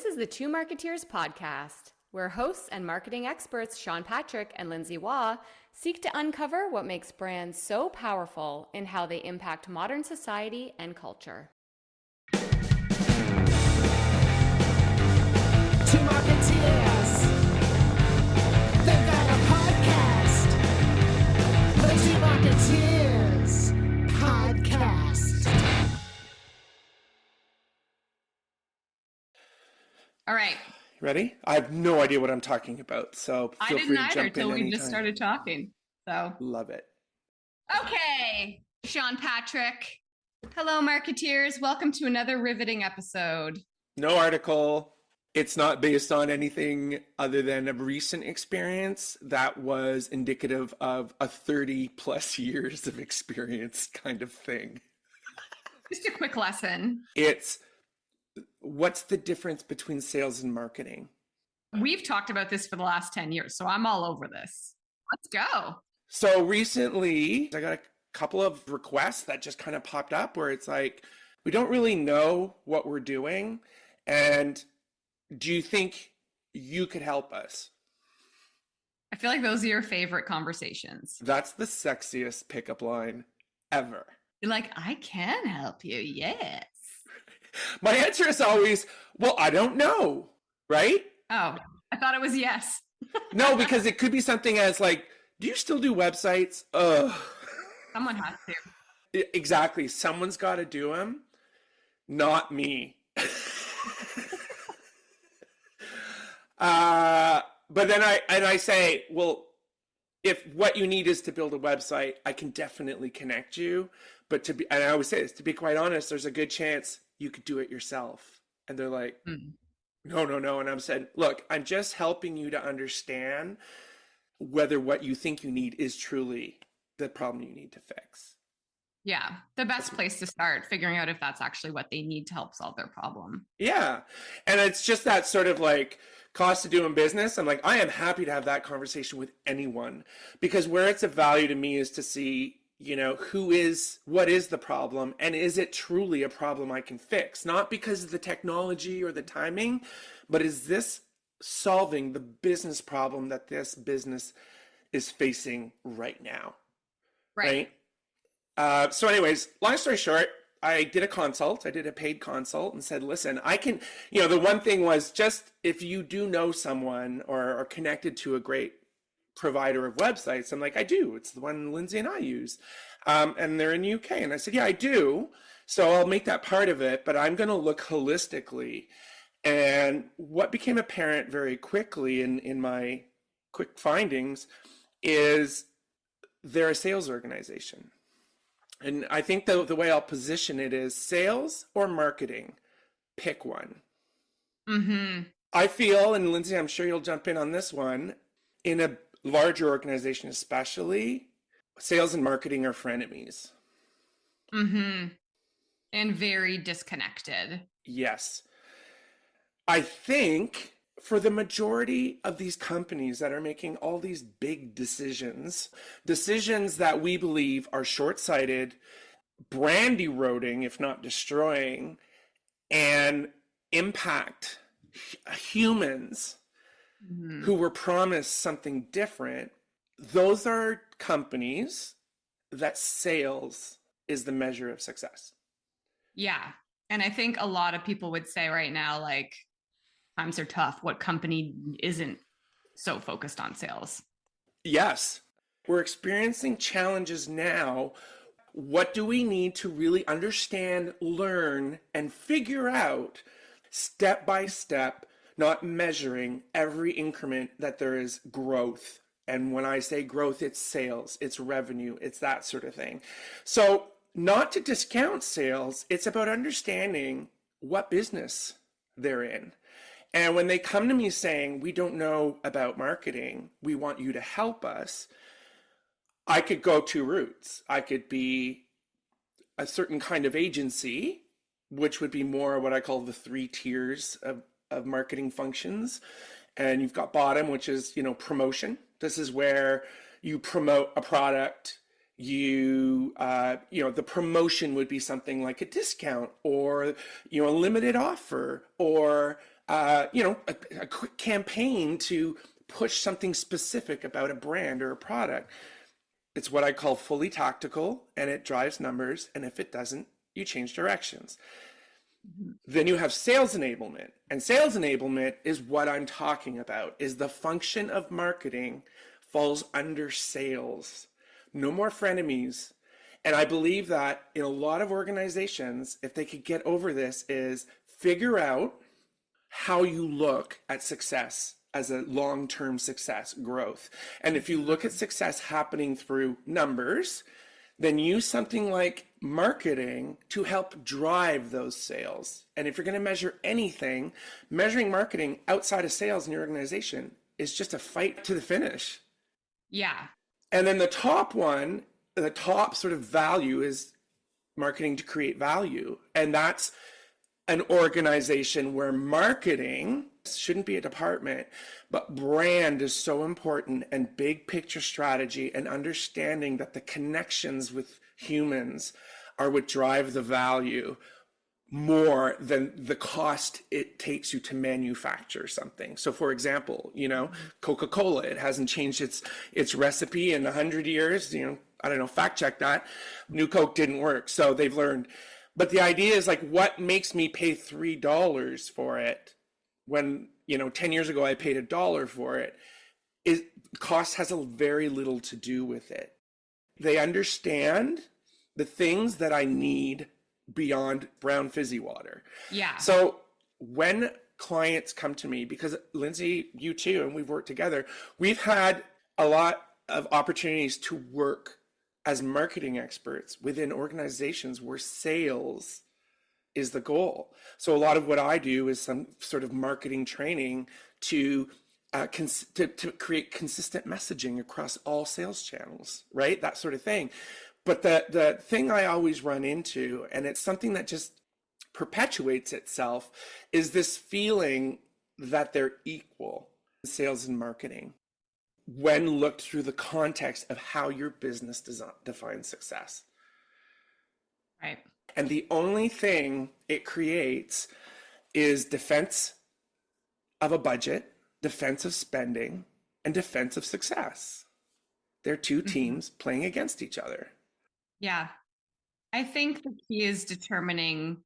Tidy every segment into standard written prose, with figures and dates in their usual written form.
is the Two Marketeers Podcast, where hosts and marketing experts Patrick and Lindsay Waugh seek to uncover what makes brands so powerful in how they impact modern society and culture. Two Marketeers. They've got a podcast. The Two Marketeers Podcast. All right. Ready? I have no idea what I'm talking about, so feel free to jump in anytime. I didn't either until we just started talking. So love it. Okay, Patrick. Hello, Marketeers. Welcome to another riveting episode. No article. It's not based on anything other than a recent experience that was indicative of a 30 plus years of experience kind of thing. Just a quick lesson. It's what's the difference between sales and marketing? We've talked about this for the last 10 years, so I'm all over this. Let's go. So recently, I got a couple of requests that just kind of popped up where it's like, we don't really know what we're doing. And do you think you could help us? I feel like those are your favorite conversations. That's the sexiest pickup line ever. You're like, I can help you. Yes. My answer is always, well, I don't know, right? Oh, I thought it was yes. No, because it could be something as like, do you still do websites? Someone has to. Exactly. Someone's got to do them, not me. But then I say, well, if what you need is to build a website, I can definitely connect you. But and I always say this, to be quite honest, there's a good chance you could do it yourself. And they're like, no. And I'm saying, look, I'm just helping you to understand whether what you think you need is truly the problem you need to fix. Yeah. The best place to start, figuring out if that's actually what they need to help solve their problem. Yeah. And it's just that sort of like cost of doing business. I'm like, I am happy to have that conversation with anyone, because where it's of value to me is to see, you know, what is the problem, and is it truly a problem I can fix? Not because of the technology or the timing, but is this solving the business problem that this business is facing right now? Right? So anyways, long story short, I did a paid consult and said, listen, I can, you know, the one thing was just if you do know someone or are connected to a great provider of websites, I'm like, I do. It's the one Lindsay and I use. And they're in the UK. And I said, yeah, I do. So I'll make that part of it, but I'm going to look holistically. And what became apparent very quickly in my quick findings is they're a sales organization. And I think the way I'll position it is sales or marketing, pick one. Mm-hmm. I feel, and Lindsay, I'm sure you'll jump in on this one, in a larger organization especially, sales and marketing are frenemies. Mm-hmm. And very disconnected. Yes. I think for the majority of these companies that are making all these big decisions that we believe are short-sighted, brand eroding, if not destroying, and impact humans who were promised something different, those are companies that sales is the measure of success. Yeah. And I think a lot of people would say right now, like, times are tough. What company isn't so focused on sales? Yes. We're experiencing challenges now. What do we need to really understand, learn, and figure out step by step, not measuring every increment that there is growth? And when I say growth, it's sales, it's revenue, it's that sort of thing. So not to discount sales, it's about understanding what business they're in. And when they come to me saying, we don't know about marketing, we want you to help us, I could go two routes. I could be a certain kind of agency, which would be more what I call the 3 tiers of marketing functions. And you've got bottom, which is, you know, promotion. This is where you promote a product. The promotion would be something like a discount or, you know, a limited offer or a quick campaign to push something specific about a brand or a product. It's what I call fully tactical, and it drives numbers. And if it doesn't, you change directions. Then you have sales enablement, and sales enablement is what I'm talking about, is the function of marketing falls under sales. No more frenemies. And I believe that in a lot of organizations, if they could get over this, is figure out how you look at success as a long-term success, growth. And if you look at success happening through numbers, then use something like marketing to help drive those sales. And if you're going to measure anything, measuring marketing outside of sales in your organization is just a fight to the finish. Yeah. And then the top one, the top sort of value is marketing to create value. And that's an organization where marketing shouldn't be a department, but brand is so important, and big picture strategy and understanding that the connections with humans are what drive the value more than the cost it takes you to manufacture something. So for example, Coca-Cola, it hasn't changed its recipe in 100 years. I don't know, fact check that. New Coke didn't work. So they've learned. But the idea is like, what makes me pay $3 for it when, 10 years ago I paid $1 for it? Cost has very little to do with it. They understand the things that I need beyond brown fizzy water. Yeah. So when clients come to me, because Lindsay, you too, and we've worked together, we've had a lot of opportunities to work as marketing experts within organizations where sales is the goal. So a lot of what I do is some sort of marketing training to create consistent messaging across all sales channels, right? That sort of thing. But the thing I always run into, and it's something that just perpetuates itself, is this feeling that they're equal, sales and marketing, when looked through the context of how your business defines success. Right. And the only thing it creates is defense of a budget, defense of spending, and defense of success. They're two teams playing against each other. Yeah. I think the key is determining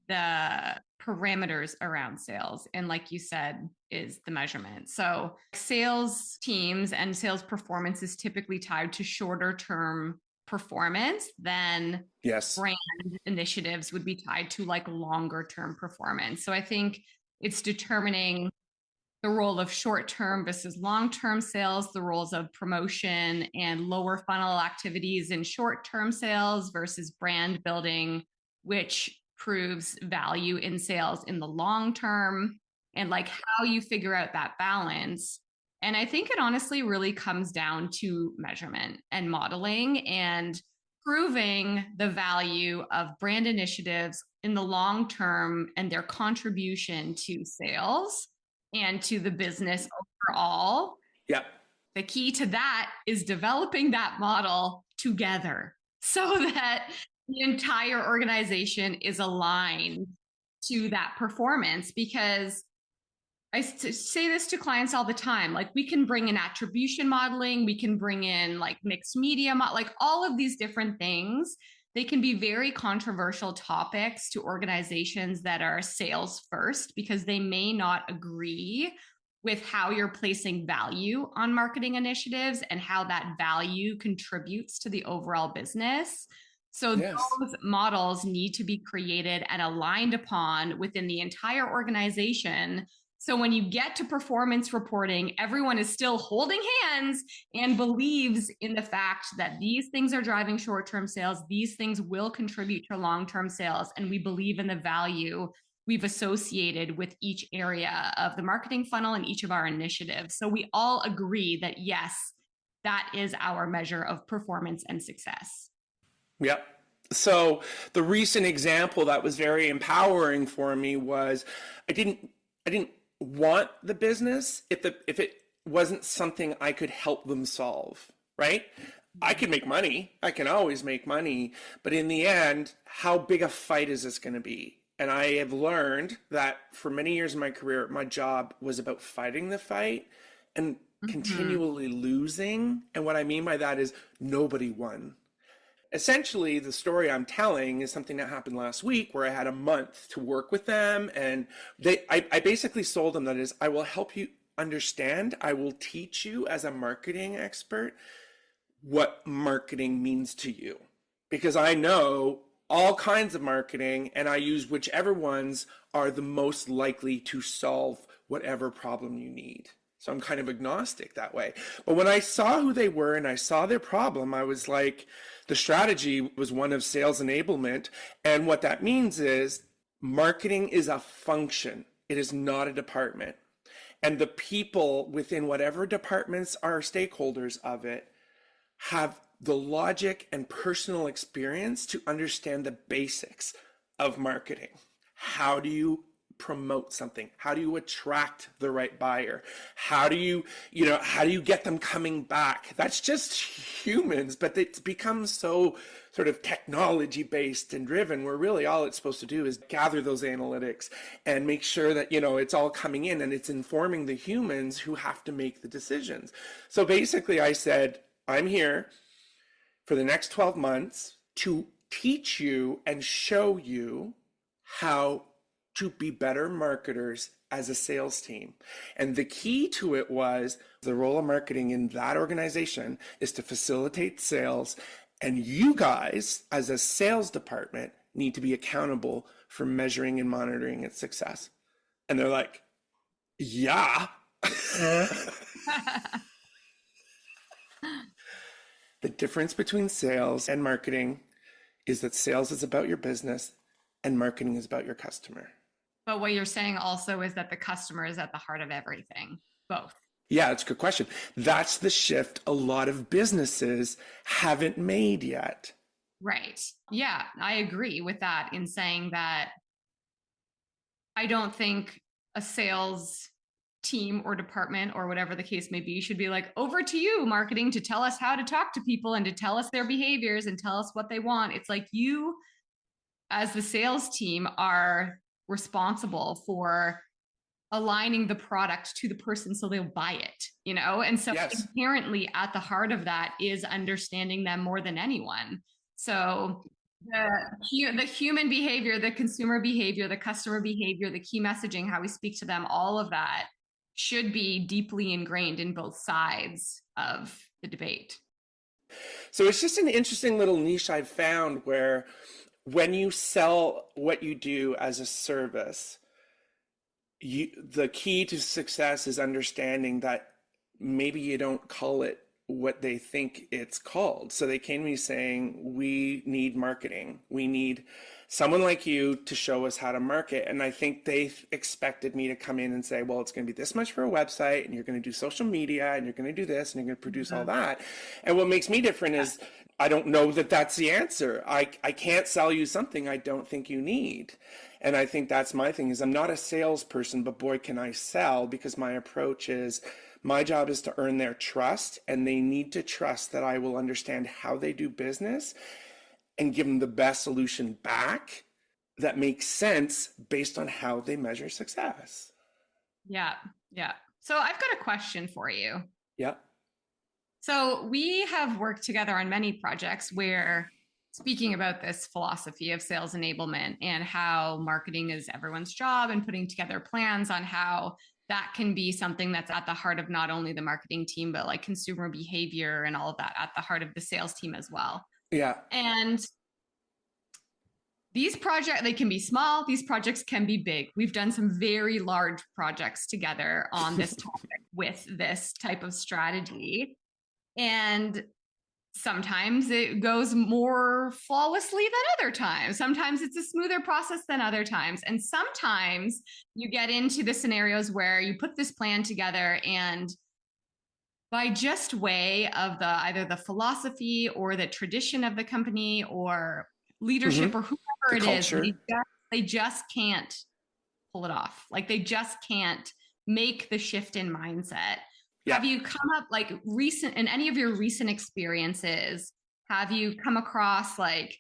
the parameters around sales. And like you said, is the measurement. So sales teams and sales performance is typically tied to shorter term performance than brand initiatives would be tied to like longer term performance. So I think it's determining the role of short-term versus long-term sales, the roles of promotion and lower funnel activities in short-term sales versus brand building, which proves value in sales in the long term, and like how you figure out that balance. And I think it honestly really comes down to measurement and modeling and proving the value of brand initiatives in the long term and their contribution to sales and to the business overall. Yeah. The key to that is developing that model together so that the entire organization is aligned to that performance. Because I say this to clients all the time, like we can bring in attribution modeling, we can bring in like mixed media, like all of these different things. They can be very controversial topics to organizations that are sales first, because they may not agree with how you're placing value on marketing initiatives and how that value contributes to the overall business. So those models need to be created and aligned upon within the entire organization. So when you get to performance reporting, everyone is still holding hands and believes in the fact that these things are driving short-term sales. These things will contribute to long-term sales. And we believe in the value we've associated with each area of the marketing funnel and each of our initiatives. So we all agree that yes, that is our measure of performance and success. Yep. So the recent example that was very empowering for me was I didn't want the business if it wasn't something I could help them solve, right? I can make money. I can always make money. But in the end, how big a fight is this going to be? And I have learned that for many years in my career, my job was about fighting the fight and continually losing. And what I mean by that is nobody won. Essentially, the story I'm telling is something that happened last week where I had a month to work with them. And I basically sold them that is, I will help you understand. I will teach you as a marketing expert what marketing means to you. Because I know all kinds of marketing and I use whichever ones are the most likely to solve whatever problem you need. So I'm kind of agnostic that way. But when I saw who they were and I saw their problem, I was like, the strategy was one of sales enablement. And what that means is marketing is a function. It is not a department. And the people within whatever departments are stakeholders of it have the logic and personal experience to understand the basics of marketing. How do you promote something? How do you attract the right buyer? How do you get them coming back? That's just humans, but it's become so sort of technology based and driven where really all it's supposed to do is gather those analytics and make sure that, it's all coming in and it's informing the humans who have to make the decisions. So basically I said, I'm here for the next 12 months to teach you and show you how to be better marketers as a sales team. And the key to it was the role of marketing in that organization is to facilitate sales. And you guys, as a sales department, need to be accountable for measuring and monitoring its success. And they're like, yeah. The difference between sales and marketing is that sales is about your business and marketing is about your customer. But what you're saying also is that the customer is at the heart of everything, both. Yeah, it's a good question. That's the shift a lot of businesses haven't made yet. Right. Yeah, I agree with that in saying that I don't think a sales team or department or whatever the case may be should be like, over to you, marketing, to tell us how to talk to people and to tell us their behaviors and tell us what they want. It's like you, as the sales team, are responsible for aligning the product to the person so they'll buy it, And so inherently at the heart of that is understanding them more than anyone. So the human behavior, the consumer behavior, the customer behavior, the key messaging, how we speak to them, all of that should be deeply ingrained in both sides of the debate. So it's just an interesting little niche I've found where when you sell what you do as a service, the key to success is understanding that maybe you don't call it what they think it's called. So they came to me saying, we need marketing. We need someone like you to show us how to market. And I think they expected me to come in and say, well, it's going to be this much for a website and you're going to do social media and you're going to do this and you're going to produce all that. And what makes me different is I don't know that that's the answer. I can't sell you something I don't think you need. And I think that's my thing is I'm not a salesperson, but boy, can I sell, because my approach is my job is to earn their trust, and they need to trust that I will understand how they do business and give them the best solution back that makes sense based on how they measure success. Yeah. Yeah. So I've got a question for you. Yeah. So we have worked together on many projects where speaking about this philosophy of sales enablement and how marketing is everyone's job and putting together plans on how that can be something that's at the heart of not only the marketing team, but like consumer behavior and all of that at the heart of the sales team as well. Yeah. And these projects, they can be small. These projects can be big. We've done some very large projects together on this topic with this type of strategy. And sometimes it goes more flawlessly than other times. Sometimes it's a smoother process than other times. And sometimes you get into the scenarios where you put this plan together and by just way of the either the philosophy or the tradition of the company or leadership or whoever it is, they just can't pull it off. Like they just can't make the shift in mindset. Yeah. Have you come up like in any of your recent experiences, have you come across like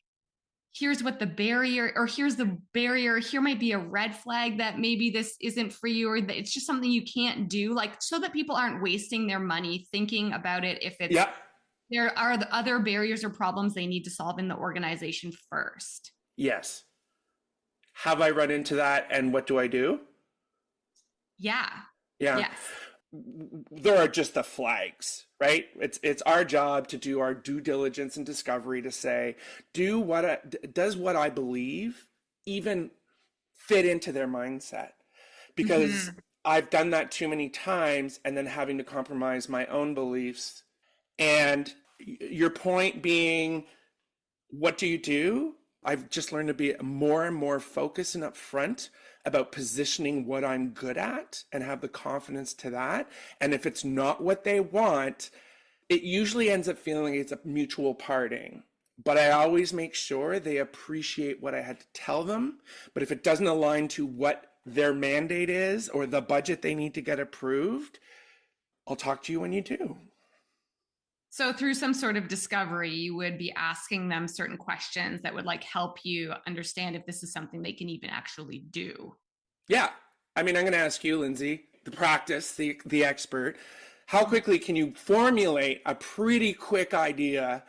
here's what the barrier, or here's the barrier, here might be a red flag that maybe this isn't for you, or that it's just something you can't do, like, so that people aren't wasting their money thinking about it. If it's, there are the other barriers or problems they need to solve in the organization first. Yes. Have I run into that? And what do I do? Yeah. Yes. There are just the flags, right? It's our job to do our due diligence and discovery to say, does what I believe even fit into their mindset? Because I've done that too many times, and then having to compromise my own beliefs. And your point being, what do you do? I've just learned to be more and more focused and upfront about positioning what I'm good at and have the confidence to that. And if it's not what they want, it usually ends up feeling like it's a mutual parting. But I always make sure they appreciate what I had to tell them. But if it doesn't align to what their mandate is or the budget they need to get approved, I'll talk to you when you do. So through some sort of discovery, you would be asking them certain questions that would like help you understand if this is something they can even actually do. Yeah. I mean, I'm going to ask you, Lindsay, the practice, the expert, how quickly can you formulate a pretty quick idea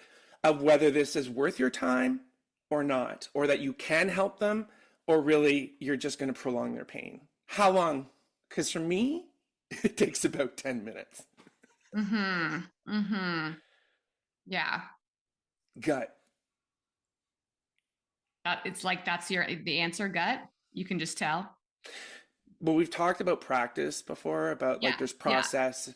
of whether this is worth your time or not, or that you can help them, or really you're just going to prolong their pain? How long? Because for me, it takes about 10 minutes. Yeah. Gut. It's like, that's the answer, gut. You can just tell. Well, we've talked about practice before, about like there's process.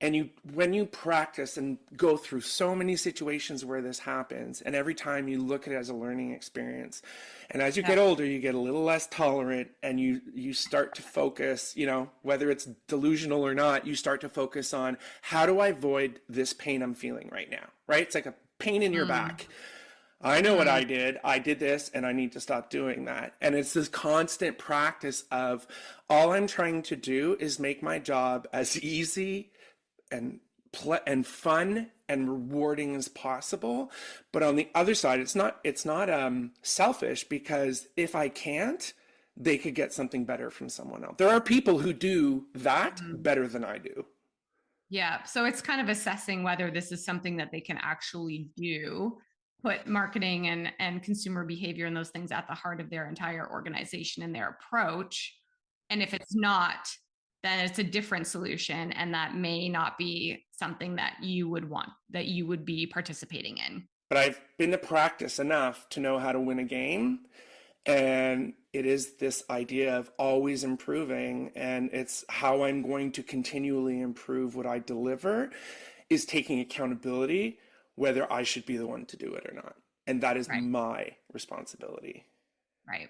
And when you practice and go through so many situations where this happens, and every time you look at it as a learning experience, and as you get older, you get a little less tolerant, and you start to focus, whether it's delusional or not, you start to focus on, how do I avoid this pain I'm feeling right now, right? It's like a pain in your back. I know what I did this, and I need to stop doing that. And it's this constant practice of, all I'm trying to do is make my job as easy and fun and rewarding as possible. But on the other side, it's not selfish, because if I can't, they could get something better from someone else. There are people who do that better than I do. Yeah. So it's kind of assessing whether this is something that they can actually do, put marketing and consumer behavior and those things at the heart of their entire organization and their approach. And if it's not, then it's a different solution, and that may not be something that you would want, that you would be participating in. But I've been to practice enough to know how to win a game, and it is this idea of always improving, and it's how I'm going to continually improve what I deliver, is taking accountability, whether I should be the one to do it or not. And that is my responsibility. Right.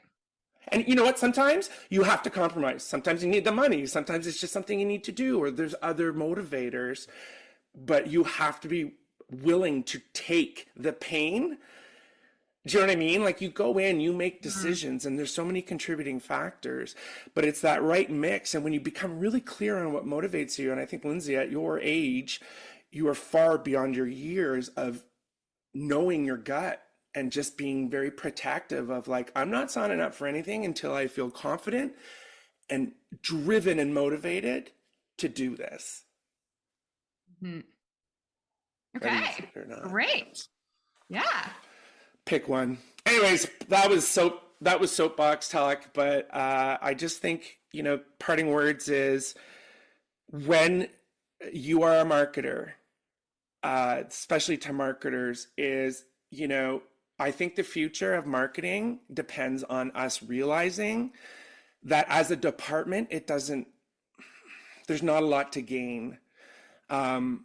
And you know what? Sometimes you have to compromise. Sometimes you need the money. Sometimes it's just something you need to do, or there's other motivators. But you have to be willing to take the pain. Do you know what I mean? Like, you go in, you make decisions, and there's so many contributing factors, but it's that right mix. And when you become really clear on what motivates you, and I think, Lindsay, at your age, you are far beyond your years of knowing your gut and just being very protective of, like, I'm not signing up for anything until I feel confident and driven and motivated to do this. Okay, great. Yeah. Pick one. Anyways, that was soapbox talk, but I just think, parting words is, when you are a marketer, especially to marketers, is, I think the future of marketing depends on us realizing that as a department, there's not a lot to gain. And,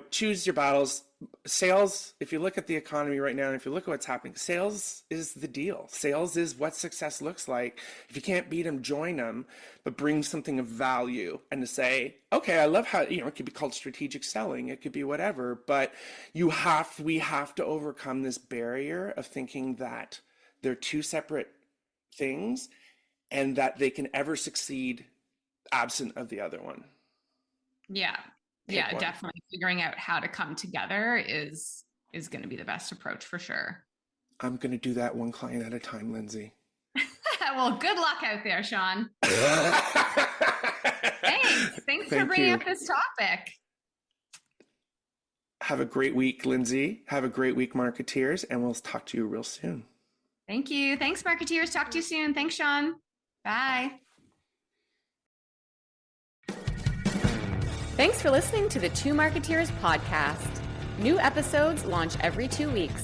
choose your battles. Sales, if you look at the economy right now, and if you look at what's happening, sales is the deal. Sales is what success looks like. If you can't beat them, join them, but bring something of value, and to say, okay, I love how, it could be called strategic selling. It could be whatever, but we have to overcome this barrier of thinking that they're two separate things and that they can ever succeed absent of the other one. Yeah. Yeah, definitely figuring out how to come together is going to be the best approach for sure. I'm going to do that one client at a time, Lindsay. Well, good luck out there, Sean. Thanks for bringing up this topic. Have a great week, Lindsay. Have a great week, Marketeers, and we'll talk to you real soon. Thank you. Thanks, Marketeers. Talk to you soon. Thanks, Sean. Bye. Thanks for listening to the Two Marketeers Podcast. New episodes launch every 2 weeks.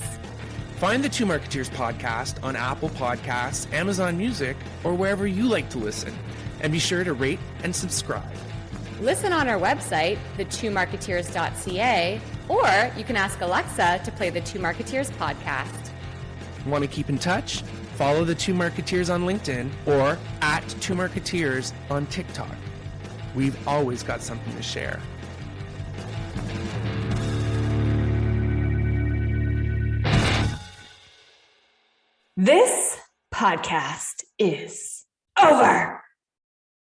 Find the Two Marketeers Podcast on Apple Podcasts, Amazon Music, or wherever you like to listen. And be sure to rate and subscribe. Listen on our website, thetwomarketeers.ca, or you can ask Alexa to play the Two Marketeers Podcast. Want to keep in touch? Follow the Two Marketeers on LinkedIn or at Two Marketeers on TikTok. We've always got something to share. This podcast is over.